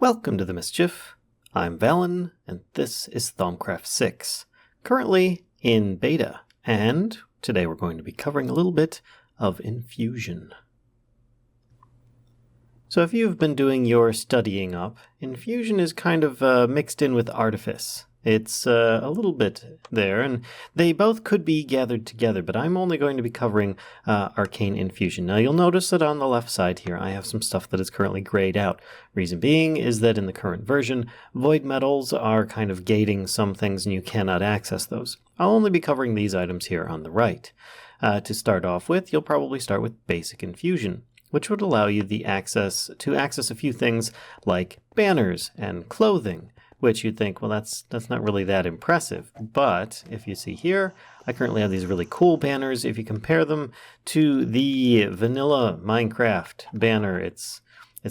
Welcome to the Mischief. I'm Vallen, and this is Thaumcraft 6, currently in beta, and today we're going to be covering a little bit of Infusion. So if you've been doing your studying up, Infusion is kind of mixed in with Artifice. It's a little bit there, and they both could be gathered together, but I'm only going to be covering Arcane Infusion. Now you'll notice that on the left side here I have some stuff that is currently grayed out. Reason being is that in the current version, void metals are kind of gating some things and you cannot access those. I'll only be covering these items here on the right. To start off with, you'll probably start with Basic Infusion, which would allow you the access to access a few things like banners and clothing, which you'd think, well, that's not really that impressive. But if you see here, I currently have these really cool banners. If you compare them to the vanilla Minecraft banner, it's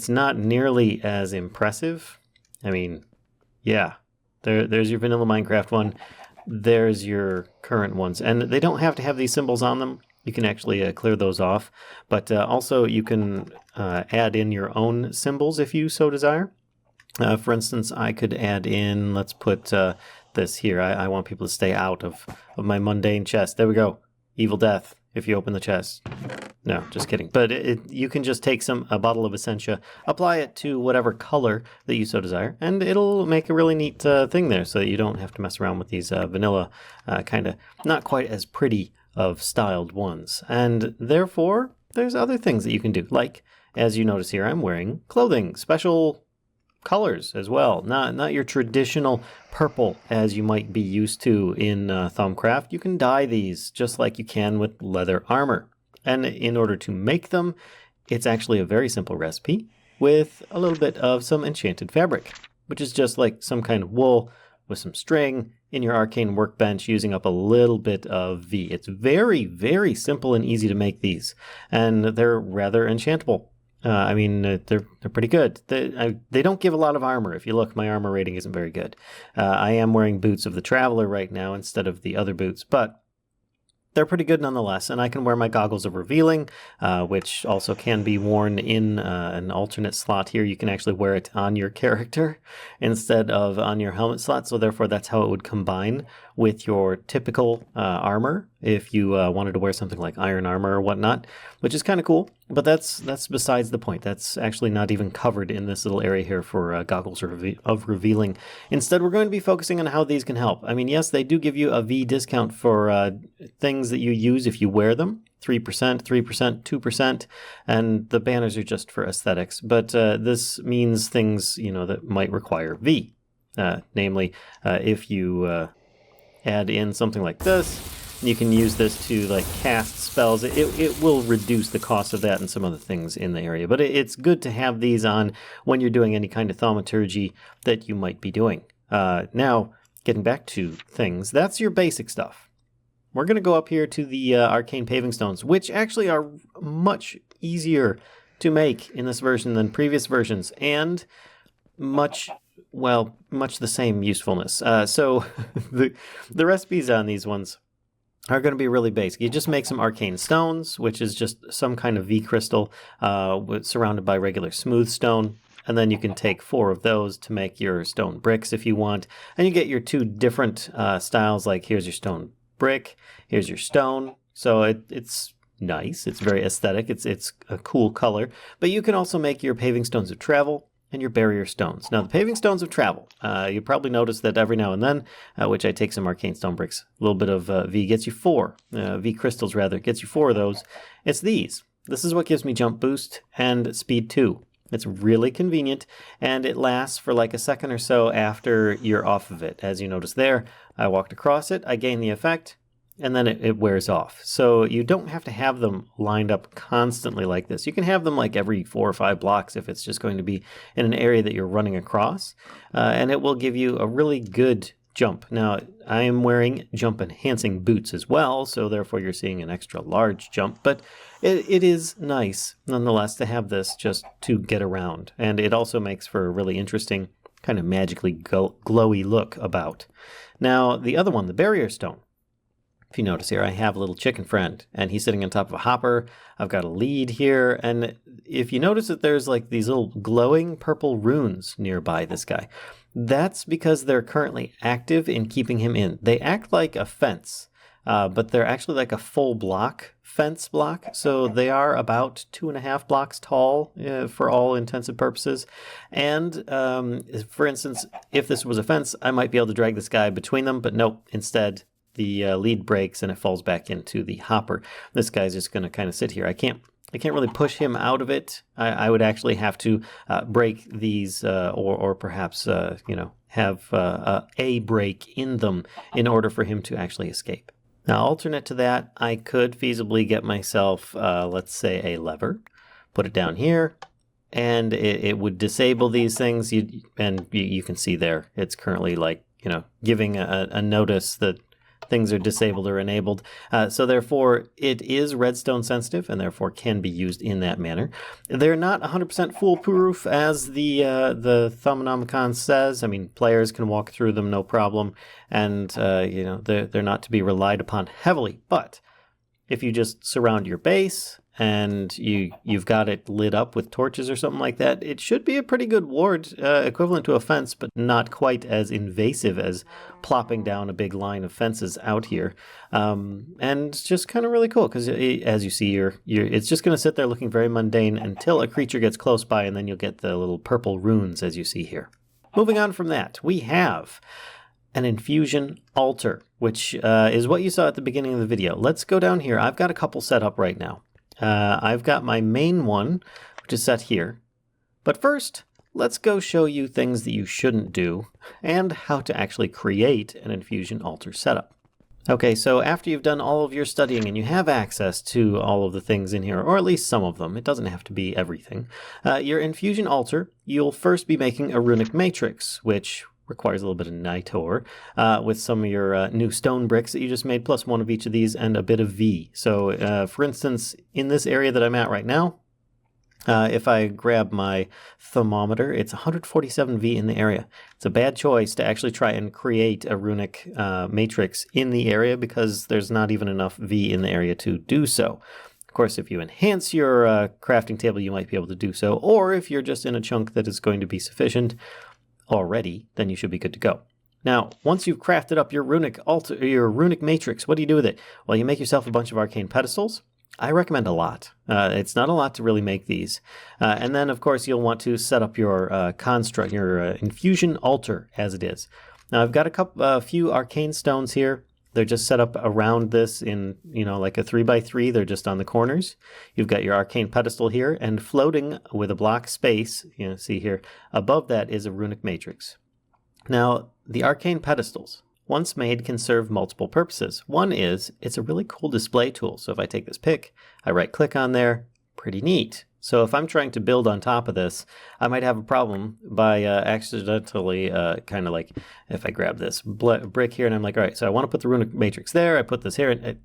not nearly as impressive. I mean, yeah, there's your vanilla Minecraft one. There's your current ones. And they don't have to have these symbols on them. You can actually clear those off. But also you can add in your own symbols if you so desire. For instance, I could add in, let's put this here. I want people to stay out of my mundane chest. There we go. Evil death if you open the chest. No, just kidding. But you can just take a bottle of Essentia, apply it to whatever color that you so desire, and it'll make a really neat thing there so that you don't have to mess around with these vanilla, kind of not quite as pretty of styled ones. And therefore, there's other things that you can do. Like, as you notice here, I'm wearing clothing, special colors as well, not your traditional purple as you might be used to in Thaumcraft. You can dye these just like you can with leather armor. And in order to make them, it's actually a very simple recipe with a little bit of some enchanted fabric, which is just like some kind of wool with some string in your arcane workbench using up a little bit of V. It's very, very simple and easy to make these, and they're rather enchantable. I mean, they're pretty good. They don't give a lot of armor. If you look, my armor rating isn't very good. I am wearing boots of the Traveler right now instead of the other boots, but they're pretty good nonetheless. And I can wear my goggles of revealing, which also can be worn in an alternate slot here. You can actually wear it on your character instead of on your helmet slot. So therefore, that's how it would combine with your typical armor if you wanted to wear something like iron armor or whatnot, which is kind of cool. But that's besides the point. That's actually not even covered in this little area here for goggles of revealing. Instead, we're going to be focusing on how these can help. I mean, yes, they do give you a V discount for things that you use if you wear them. 3%, 3%, 2%, and the banners are just for aesthetics. But this means things, that might require V. Namely, if you add in something like this, you can use this to cast spells. It will reduce the cost of that and some other things in the area. But it's good to have these on when you're doing any kind of thaumaturgy that you might be doing. Now, getting back to things, that's your basic stuff. We're going to go up here to the arcane paving stones, which actually are much easier to make in this version than previous versions, and much the same usefulness. So the recipes on these ones are going to be really basic. You just make some arcane stones, which is just some kind of V crystal surrounded by regular smooth stone. And then you can take 4 of those to make your stone bricks if you want. And you get your 2 different styles, like here's your stone brick, here's your stone. So it's nice. It's very aesthetic. It's a cool color. But you can also make your paving stones of travel and your barrier stones. Now, the paving stones of travel, you probably notice that every now and then, which I take some arcane stone bricks, a little bit of V gets you 4, V crystals rather, gets you 4 of those. It's these. This is what gives me jump boost and speed 2. It's really convenient, and it lasts for like a second or so after you're off of it. As you notice there, I walked across it, I gain the effect, and then it wears off. So you don't have to have them lined up constantly like this. You can have them like every 4 or 5 blocks if it's just going to be in an area that you're running across, and it will give you a really good jump. Now, I am wearing jump enhancing boots as well, so therefore you're seeing an extra large jump, but it is nice nonetheless to have this just to get around, and it also makes for a really interesting kind of magically glowy look about. Now, the other one, the barrier stone. If you notice here, I have a little chicken friend, and he's sitting on top of a hopper. I've got a lead here, and if you notice that there's like these little glowing purple runes nearby this guy, that's because they're currently active in keeping him in. They act like a fence, but they're actually like a full fence block, so they are about 2.5 blocks tall for all intents and purposes. And for instance, if this was a fence, I might be able to drag this guy between them, but nope, instead the lead breaks and it falls back into the hopper. This guy's just going to kind of sit here. I can't really push him out of it. I would actually have to break these or perhaps have a break in them in order for him to actually escape. Now, alternate to that, I could feasibly get myself, let's say, a lever, put it down here, and it would disable these things. You can see there, it's currently like, giving a notice that things are disabled or enabled. So therefore, it is redstone sensitive and therefore can be used in that manner. They're not 100% foolproof as the Thaumanomicon says. I mean, players can walk through them no problem, and they're not to be relied upon heavily. But if you just surround your base and you've got it lit up with torches or something like that, it should be a pretty good ward, equivalent to a fence, but not quite as invasive as plopping down a big line of fences out here. And just kind of really cool, because as you see, it's just going to sit there looking very mundane until a creature gets close by, and then you'll get the little purple runes as you see here. Moving on from that, we have an Infusion altar, which is what you saw at the beginning of the video. Let's go down here. I've got a couple set up right now. I've got my main one, which is set here. But first, let's go show you things that you shouldn't do and how to actually create an Infusion altar setup. Okay, so after you've done all of your studying and you have access to all of the things in here, or at least some of them, it doesn't have to be everything, your Infusion altar, you'll first be making a runic matrix, which requires a little bit of night ore, with some of your new stone bricks that you just made, plus one of each of these, and a bit of V. So, for instance, in this area that I'm at right now, if I grab my thermometer, it's 147 V in the area. It's a bad choice to actually try and create a runic matrix in the area, because there's not even enough V in the area to do so. Of course, if you enhance your crafting table, you might be able to do so, or if you're just in a chunk that is going to be sufficient already, then you should be good to go. Now, once you've crafted up your runic matrix, what do you do with it? Well, you make yourself a bunch of arcane pedestals. I recommend a lot. It's not a lot to really make these. And then, of course, you'll want to set up your construct, your Infusion altar as it is. Now, I've got a few arcane stones here. They're just set up around this in, like a 3x3. They're just on the corners. You've got your arcane pedestal here, and floating with a block space, see here, above that is a runic matrix. Now, the arcane pedestals, once made, can serve multiple purposes. One is, it's a really cool display tool. So if I take this pick, I right-click on there, pretty neat. So if I'm trying to build on top of this, I might have a problem by accidentally kind of like, if I grab this brick here and I'm like, all right, so I want to put the runic matrix there. I put this here and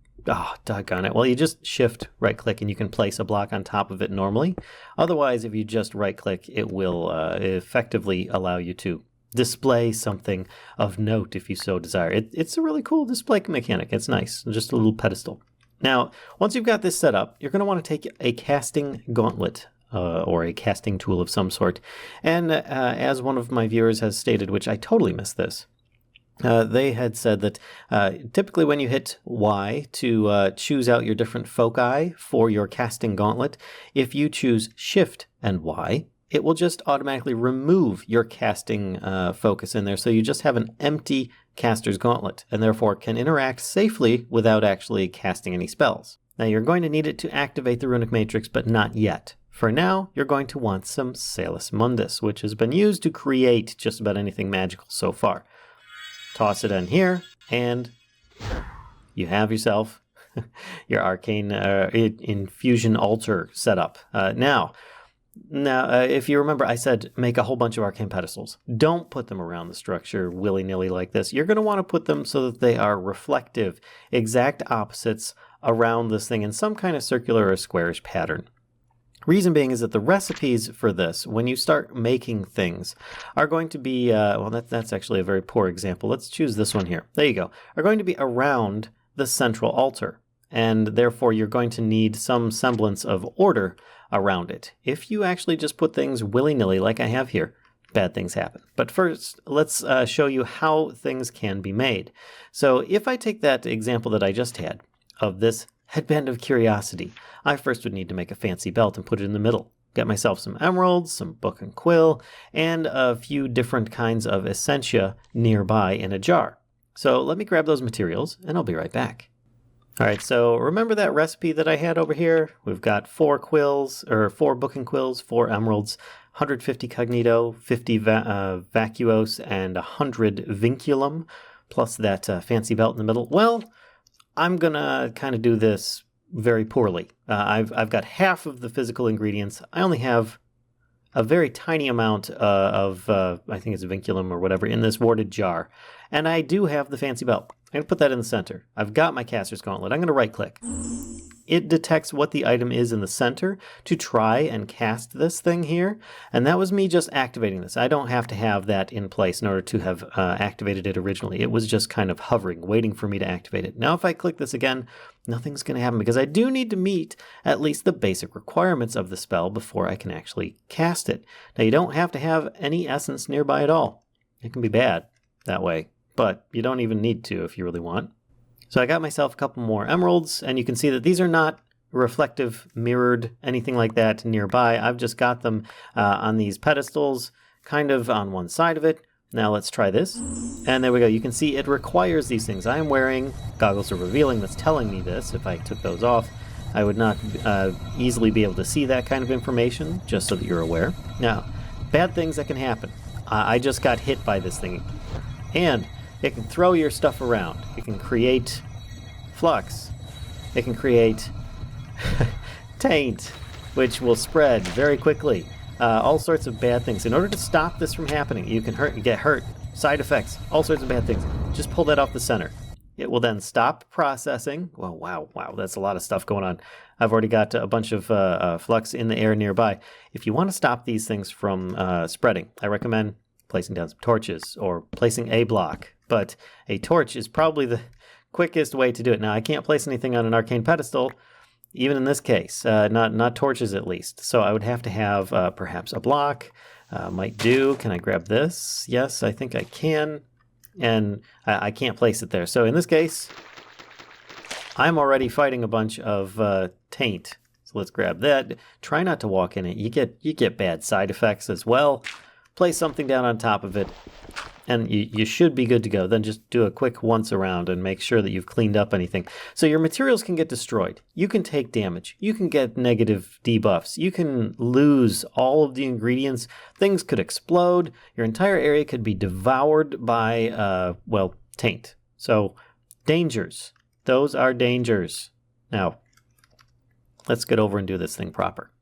doggone it. Well, you just shift right click and you can place a block on top of it normally. Otherwise, if you just right click, it will effectively allow you to display something of note if you so desire. It's a really cool display mechanic. It's nice. Just a little pedestal. Now, once you've got this set up, you're going to want to take a casting gauntlet or a casting tool of some sort. And as one of my viewers has stated, which I totally missed this, they had said that typically when you hit Y to choose out your different foci for your casting gauntlet, if you choose Shift and Y, it will just automatically remove your casting focus in there. So you just have an empty caster's gauntlet, and therefore can interact safely without actually casting any spells. Now you're going to need it to activate the runic matrix, but not yet. For now, you're going to want some Salus Mundus, which has been used to create just about anything magical so far. Toss it in here, and you have yourself your arcane Infusion altar set up. Now, if you remember, I said make a whole bunch of arcane pedestals. Don't put them around the structure willy-nilly like this. You're going to want to put them so that they are reflective, exact opposites around this thing in some kind of circular or squarish pattern. Reason being is that the recipes for this, when you start making things, are going to be, well, that's actually a very poor example. Let's choose this one here. There you go. Are going to be around the central altar, and therefore you're going to need some semblance of order around it. If you actually just put things willy-nilly like I have here, bad things happen. But first, let's show you how things can be made. So if I take that example that I just had of this headband of curiosity, I first would need to make a fancy belt and put it in the middle. Get myself some emeralds, some book and quill, and a few different kinds of essentia nearby in a jar. So let me grab those materials and I'll be right back. All right, so remember that recipe that I had over here? We've got 4 quills, or 4 book and quills, 4 emeralds, 150 cognito, 50 vacuos, and 100 vinculum, plus that fancy belt in the middle. Well, I'm gonna kind of do this very poorly. I've got half of the physical ingredients. I only have a very tiny amount of, I think it's vinculum or whatever, in this warded jar. And I do have the fancy belt. I'm going to put that in the center. I've got my caster's gauntlet. I'm going to right click. It detects what the item is in the center to try and cast this thing here. And that was me just activating this. I don't have to have that in place in order to have activated it originally. It was just kind of hovering, waiting for me to activate it. Now if I click this again, nothing's going to happen because I do need to meet at least the basic requirements of the spell before I can actually cast it. Now you don't have to have any essence nearby at all. It can be bad that way, but you don't even need to if you really want. So I got myself a couple more emeralds, and you can see that these are not reflective, mirrored, anything like that nearby. I've just got them on these pedestals, kind of on one side of it. Now let's try this. And there we go. You can see it requires these things. I am wearing goggles of revealing that's telling me this. If I took those off, I would not easily be able to see that kind of information, just so that you're aware. Now, bad things that can happen. I just got hit by this thing. And it can throw your stuff around. It can create flux. It can create taint, which will spread very quickly. All sorts of bad things. In order to stop this from happening, you can get hurt, side effects, all sorts of bad things. Just pull that off the center. It will then stop processing. Well, wow, that's a lot of stuff going on. I've already got a bunch of flux in the air nearby. If you want to stop these things from spreading, I recommend placing down some torches or placing a block. But a torch is probably the quickest way to do it. Now, I can't place anything on an arcane pedestal, even in this case, not torches at least. So I would have to have perhaps a block, might do. Can I grab this? Yes, I think I can. And I can't place it there. So in this case, I'm already fighting a bunch of taint. So let's grab that. Try not to walk in it. You get bad side effects as well. Place something down on top of it, and you should be good to go. Then just do a quick once around and make sure that you've cleaned up anything. So your materials can get destroyed. You can take damage. You can get negative debuffs. You can lose all of the ingredients. Things could explode. Your entire area could be devoured by, taint. So dangers. Those are dangers. Now, let's get over and do this thing proper.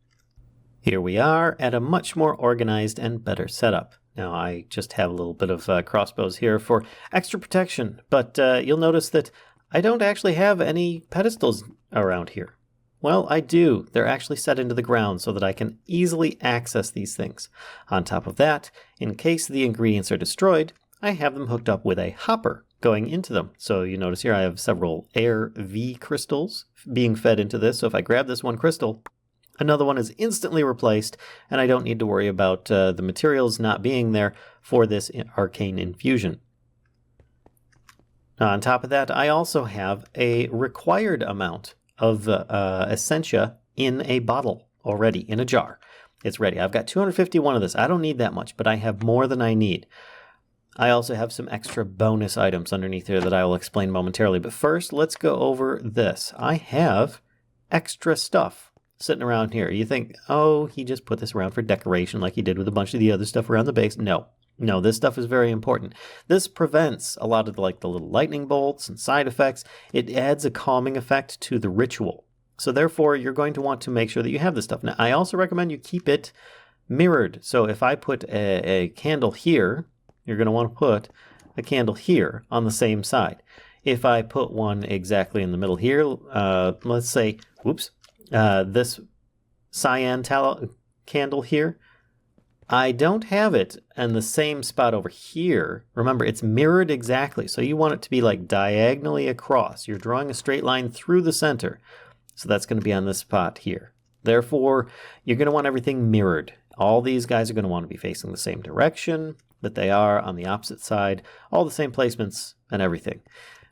Here we are at a much more organized and better setup. Now I just have a little bit of crossbows here for extra protection, but you'll notice that I don't actually have any pedestals around here. Well, I do. They're actually set into the ground so that I can easily access these things. On top of that, in case the ingredients are destroyed, I have them hooked up with a hopper going into them. So you notice here I have several air V crystals being fed into this. So if I grab this one crystal, another one is instantly replaced, and I don't need to worry about the materials not being there for this arcane infusion. Now, on top of that, I also have a required amount of essentia in a bottle already, in a jar. It's ready. I've got 251 of this. I don't need that much, but I have more than I need. I also have some extra bonus items underneath here that I will explain momentarily. But first, let's go over this. I have extra stuff sitting around here. You think, oh, he just put this around for decoration like he did with a bunch of the other stuff around the base. No, this stuff is very important. This prevents a lot of the little lightning bolts and side effects. It adds a calming effect to the ritual. So therefore, you're going to want to make sure that you have this stuff. Now, I also recommend you keep it mirrored. So if I put a candle here, you're going to want to put a candle here on the same side. If I put one exactly in the middle here, let's say, this cyan tallow candle here, I don't have it in the same spot over here. Remember, it's mirrored exactly, so you want it to be like diagonally across. You're drawing a straight line through the center, so that's going to be on this spot here. Therefore, you're going to want everything mirrored. All these guys are going to want to be facing the same direction that they are on the opposite side, all the same placements and everything.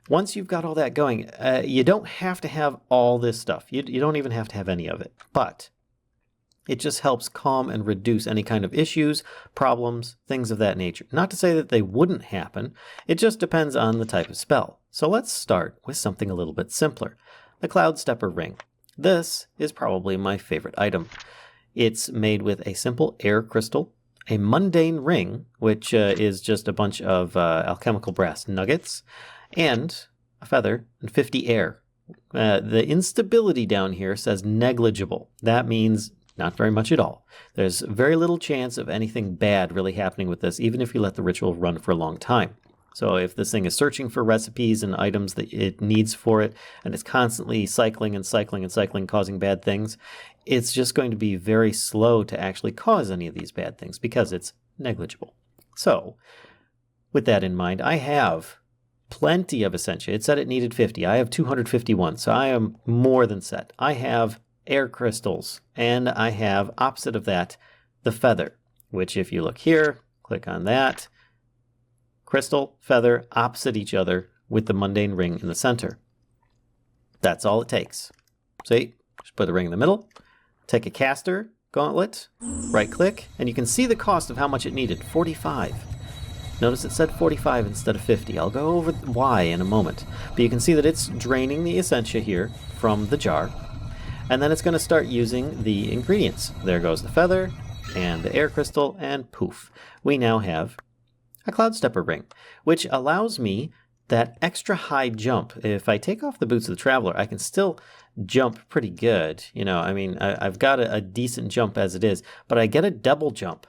Once you've got all that going, you don't have to have all this stuff. You don't even have to have any of it, but it just helps calm and reduce any kind of issues, problems, things of that nature. Not to say that they wouldn't happen, it just depends on the type of spell. So let's start with something a little bit simpler. The Cloud Stepper Ring. This is probably my favorite item. It's made with a simple air crystal, a mundane ring, which is just a bunch of alchemical brass nuggets, and a feather, and 50 air. The instability down here says negligible. That means not very much at all. There's very little chance of anything bad really happening with this, even if you let the ritual run for a long time. So if this thing is searching for recipes and items that it needs for it, and it's constantly cycling and cycling and cycling, causing bad things, it's just going to be very slow to actually cause any of these bad things because it's negligible. So with that in mind, I have plenty of Essentia. It said it needed 50. I have 251, so I am more than set. I have air crystals, and I have, opposite of that, the feather, which if you look here, click on that, crystal, feather, opposite each other with the mundane ring in the center. That's all it takes. See, just put the ring in the middle, take a caster gauntlet, right click, and you can see the cost of how much it needed, 45. Notice it said 45 instead of 50. I'll go over why in a moment, but you can see that it's draining the Essentia here from the jar. And then it's going to start using the ingredients. There goes the feather and the air crystal, and poof. We now have a Cloud Stepper ring, which allows me that extra high jump. If I take off the boots of the traveler, I can still jump pretty good. You know, I mean, I've got a decent jump as it is, but I get a double jump.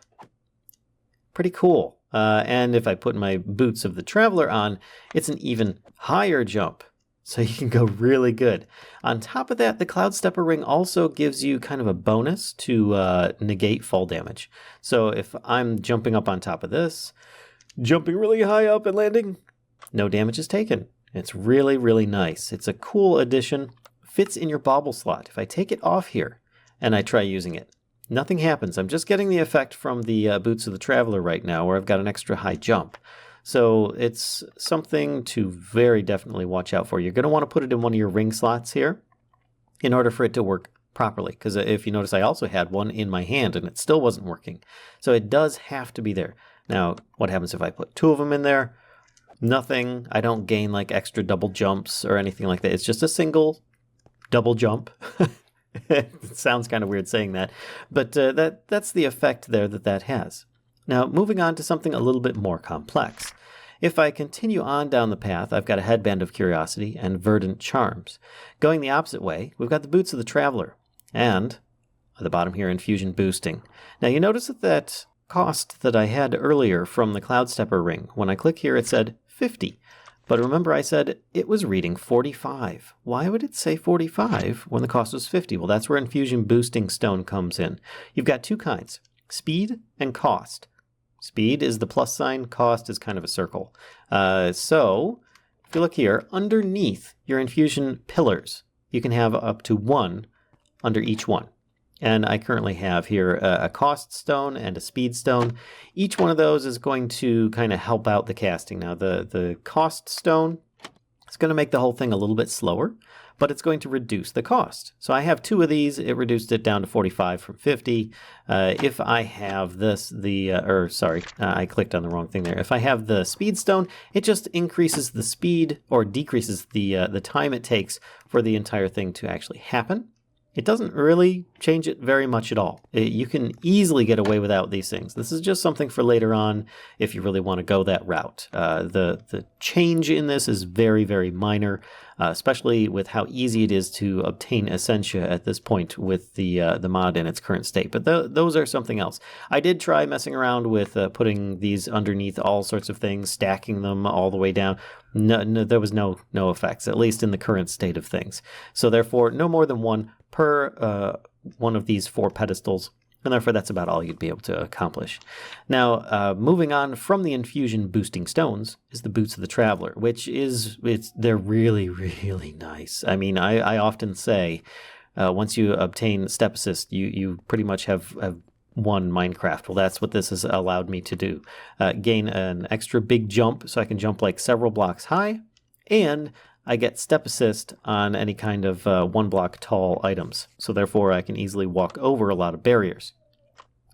Pretty cool. And if I put my boots of the traveler on, it's an even higher jump. So you can go really good. On top of that, the Cloud Stepper ring also gives you kind of a bonus to negate fall damage. So if I'm jumping up on top of this, jumping really high up and landing, no damage is taken. It's really, really nice. It's a cool addition. Fits in your bauble slot. If I take it off here and I try using it, nothing happens. I'm just getting the effect from the boots of the traveler right now, where I've got an extra high jump. So it's something to very definitely watch out for. You're going to want to put it in one of your ring slots here in order for it to work properly. Because if you notice, I also had one in my hand and it still wasn't working. So it does have to be there. Now, what happens if I put two of them in there? Nothing. I don't gain like extra double jumps or anything like that. It's just a single double jump. It sounds kind of weird saying that, but that's the effect there that has. Now, moving on to something a little bit more complex. If I continue on down the path, I've got a Headband of Curiosity and Verdant Charms. Going the opposite way, we've got the Boots of the Traveler, and at the bottom here, Infusion Boosting. Now, you notice that cost that I had earlier from the Cloud Stepper ring, when I click here, it said 50. But remember, I said it was reading 45. Why would it say 45 when the cost was 50? Well, that's where Infusion Boosting Stone comes in. You've got two kinds, speed and cost. Speed is the plus sign, cost is kind of a circle. So if you look here, underneath your infusion pillars, you can have up to one under each one. And I currently have here a cost stone and a speed stone. Each one of those is going to kind of help out the casting. Now the cost stone is going to make the whole thing a little bit slower, but it's going to reduce the cost. So I have two of these. It reduced it down to 45 from 50. If I have this, I clicked on the wrong thing there. If I have the speed stone, it just increases the speed or decreases the time it takes for the entire thing to actually happen. It doesn't really change it very much at all. You can easily get away without these things. This is just something for later on if you really want to go that route. The change in this is very, very minor, especially with how easy it is to obtain Essentia at this point with the mod in its current state. But those are something else. I did try messing around with putting these underneath all sorts of things, stacking them all the way down. No, there was no effects, at least in the current state of things. So therefore, no more than one per one of these four pedestals and therefore that's about all you'd be able to accomplish. Now, moving on from the infusion boosting stones is the Boots of the Traveler, which they're really, really nice. I mean, I often say, once you obtain Step Assist, you pretty much have won Minecraft. Well, that's what this has allowed me to do. Gain an extra big jump, so I can jump like several blocks high, and I get Step Assist on any kind of 1 block tall items, so therefore I can easily walk over a lot of barriers.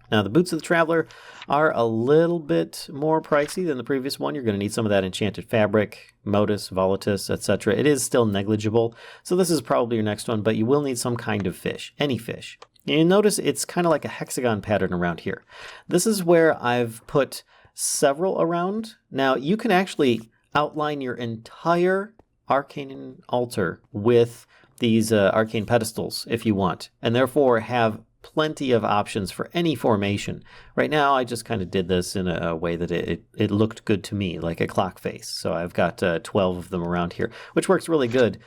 Now, the Boots of the Traveler are a little bit more pricey than the previous one. You're going to need some of that enchanted fabric, modus, volatus, etc. It is still negligible, so this is probably your next one, but you will need some kind of fish, any fish. And you notice it's kind of like a hexagon pattern around here. This is where I've put several around. Now, you can actually outline your entire arcane altar with these arcane pedestals if you want, and therefore have plenty of options for any formation. Right now, I just kind of did this in a way that it looked good to me, like a clock face. So I've got 12 of them around here, which works really good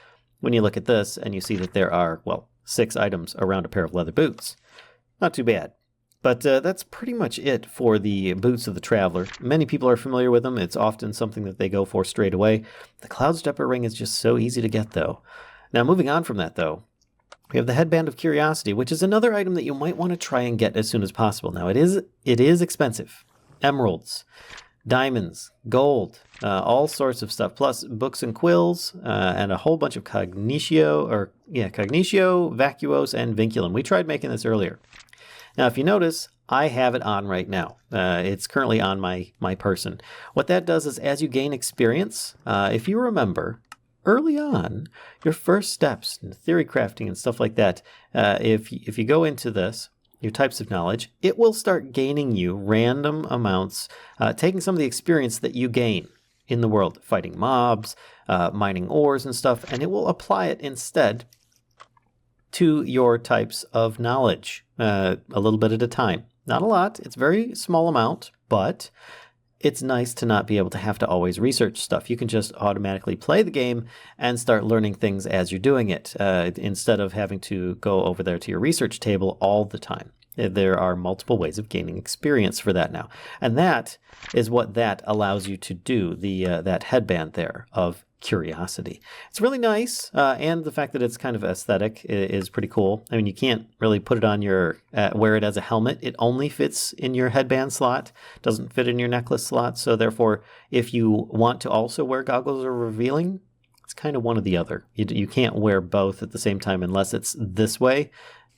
when you look at this and you see that there are, well, 6 items around a pair of leather boots. Not too bad. But that's pretty much it for the Boots of the Traveler. Many people are familiar with them. It's often something that they go for straight away. The Cloudstepper ring is just so easy to get, though. Now, moving on from that, though, we have the Headband of Curiosity, which is another item that you might want to try and get as soon as possible. Now, it is expensive. Emeralds, diamonds, gold, all sorts of stuff, plus books and quills, and a whole bunch of Cognitio, Vacuos, and Vinculum. We tried making this earlier. Now, if you notice, I have it on right now. It's currently on my person. What that does is as you gain experience, if you remember, early on, your first steps in theory crafting and stuff like that, if you go into this, your types of knowledge, it will start gaining you random amounts, taking some of the experience that you gain in the world, fighting mobs, mining ores and stuff, and it will apply it instead to your types of knowledge, a little bit at a time. Not a lot, it's a very small amount, but it's nice to not be able to have to always research stuff. You can just automatically play the game and start learning things as you're doing it, instead of having to go over there to your research table all the time. There are multiple ways of gaining experience for that now. And that is what that allows you to do, that headband there of curiosity. It's really nice, and the fact that it's kind of aesthetic is pretty cool. I mean, you can't really put it on wear it as a helmet. It only fits in your headband slot, doesn't fit in your necklace slot, so therefore, if you want to also wear goggles or revealing, it's kind of one or the other. You can't wear both at the same time unless it's this way.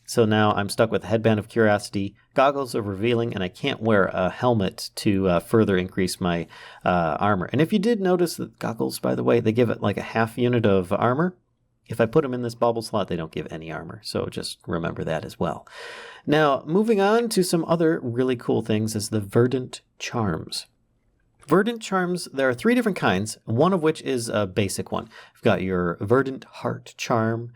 So now I'm stuck with Headband of Curiosity, Goggles of Revealing, and I can't wear a helmet to further increase my armor. And if you did notice that goggles, by the way, they give it like a half unit of armor. If I put them in this bauble slot, they don't give any armor. So just remember that as well. Now, moving on to some other really cool things is the Verdant Charms. Verdant charms, there are 3 different kinds, one of which is a basic one. You've got your Verdant Heart charm,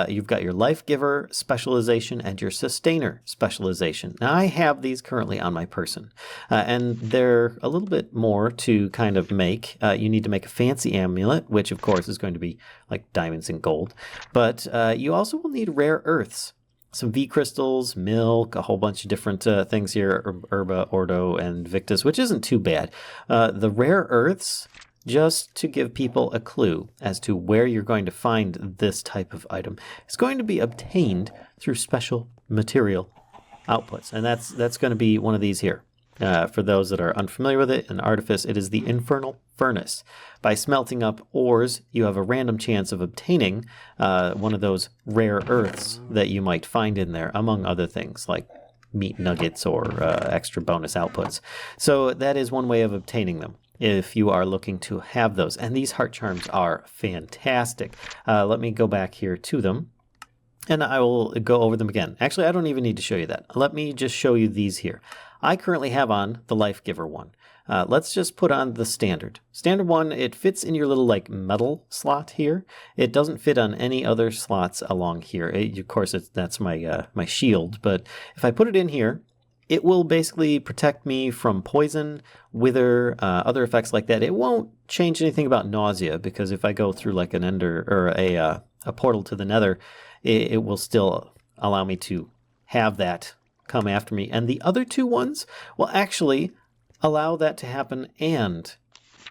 you've got your Life Giver specialization, and your Sustainer specialization. Now, I have these currently on my person, and they're a little bit more to kind of make. You need to make a fancy amulet, which of course is going to be like diamonds and gold, but you also will need rare earths. Some V crystals, milk, a whole bunch of different things here, Herba, Ordo, and Victus, which isn't too bad. The rare earths, just to give people a clue as to where you're going to find this type of item, is going to be obtained through special material outputs. And that's going to be one of these here. For those that are unfamiliar with it, in Artifice, it is the Infernal Furnace. By smelting up ores, you have a random chance of obtaining one of those rare earths that you might find in there, among other things like meat nuggets or extra bonus outputs. So that is one way of obtaining them if you are looking to have those. And these heart charms are fantastic. Let me go back here to them, and I will go over them again. Actually, I don't even need to show you that. Let me just show you these here. I currently have on the Life Giver one. Let's just put on the standard. Standard one, it fits in your little like metal slot here. It doesn't fit on any other slots along here. Of course, that's my my shield, but if I put it in here, it will basically protect me from poison, wither, other effects like that. It won't change anything about nausea, because if I go through like an ender or a portal to the nether, it will still allow me to have that come after me. And the other 2 ones will actually allow that to happen and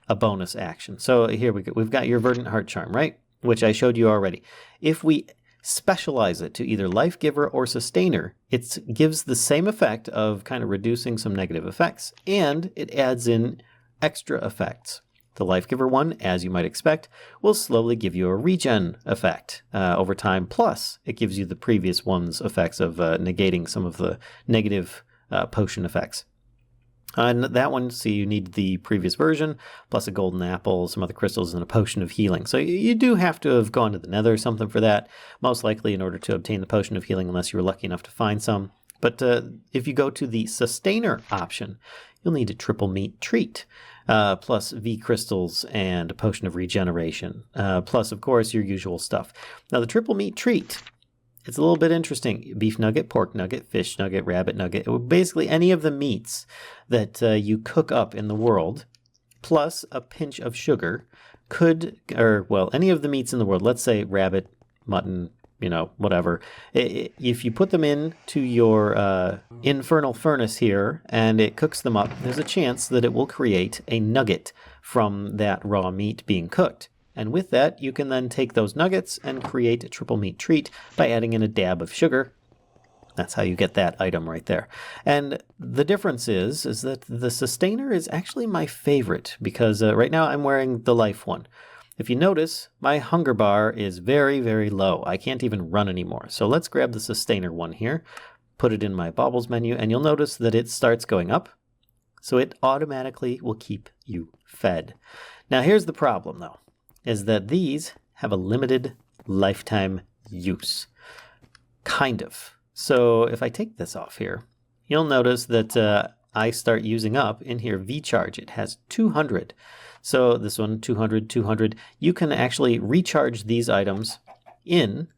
a bonus action. So here we've got your Verdant Heart Charm, right? Which I showed you already. If we specialize it to either Life Giver or Sustainer, it gives the same effect of kind of reducing some negative effects, and it adds in extra effects. The Life Giver one, as you might expect, will slowly give you a regen effect over time, plus it gives you the previous one's effects of negating some of the negative potion effects. And that one, so you need the previous version, plus a golden apple, some other crystals, and a potion of healing. So you do have to have gone to the nether or something for that, most likely in order to obtain the potion of healing, unless you were lucky enough to find some. But if you go to the Sustainer option, you'll need a triple meat treat, plus V crystals and a potion of regeneration, plus, of course, your usual stuff. Now, the triple meat treat, it's a little bit interesting. Beef nugget, pork nugget, fish nugget, rabbit nugget. Basically, any of the meats that you cook up in the world, plus a pinch of sugar, any of the meats in the world, let's say rabbit, mutton, whatever. If you put them into your infernal furnace here and it cooks them up, there's a chance that it will create a nugget from that raw meat being cooked. And with that, you can then take those nuggets and create a triple meat treat by adding in a dab of sugar. That's how you get that item right there. And the difference is that the Sustainer is actually my favorite because right now I'm wearing the life one. If you notice, my hunger bar is very, very low. I can't even run anymore. So let's grab the Sustainer one here, put it in my baubles menu, and you'll notice that it starts going up. So it automatically will keep you fed. Now here's the problem though, is that these have a limited lifetime use. Kind of. So if I take this off here, you'll notice that I start using up in here V-Charge. It has 200. So this one, 200, 200. You can actually recharge these items in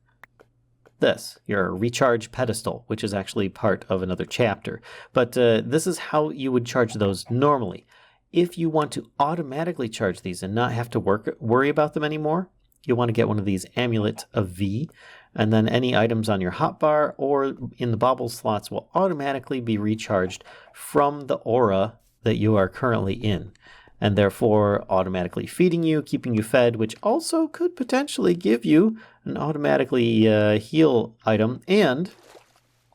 this, your recharge pedestal, which is actually part of another chapter. But this is how you would charge those normally. If you want to automatically charge these and not have to worry about them anymore, you'll want to get one of these Amulet of V, and then any items on your hotbar or in the bauble slots will automatically be recharged from the aura that you are currently in, and therefore automatically feeding you, keeping you fed, which also could potentially give you an automatically heal item. And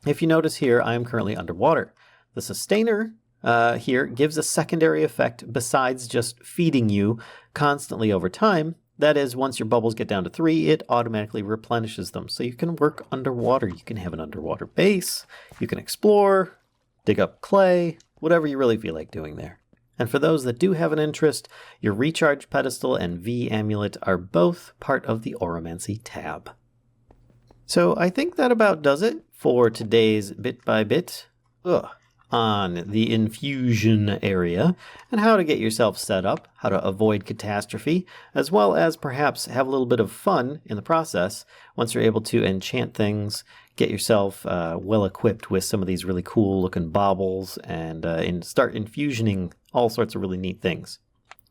if you notice here, I am currently underwater. The Sustainer here gives a secondary effect besides just feeding you constantly over time. That is, once your bubbles get down to 3, it automatically replenishes them. So you can work underwater. You can have an underwater base. You can explore, dig up clay, whatever you really feel like doing there. And for those that do have an interest, your Recharge Pedestal and V Amulet are both part of the Golemancy tab. So I think that about does it for today's Bit by Bit on the Infusion area and how to get yourself set up, how to avoid catastrophe, as well as perhaps have a little bit of fun in the process once you're able to enchant things, get yourself well equipped with some of these really cool looking baubles, and start infusioning all sorts of really neat things.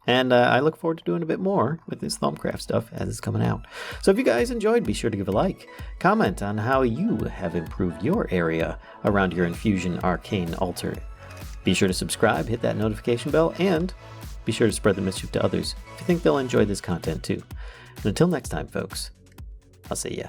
And I look forward to doing a bit more with this Thaumcraft stuff as it's coming out. So if you guys enjoyed, be sure to give a like. Comment on how you have improved your area around your Infusion Arcane altar. Be sure to subscribe, hit that notification bell, and be sure to spread the mischief to others if you think they'll enjoy this content too. And until next time, folks, I'll see ya.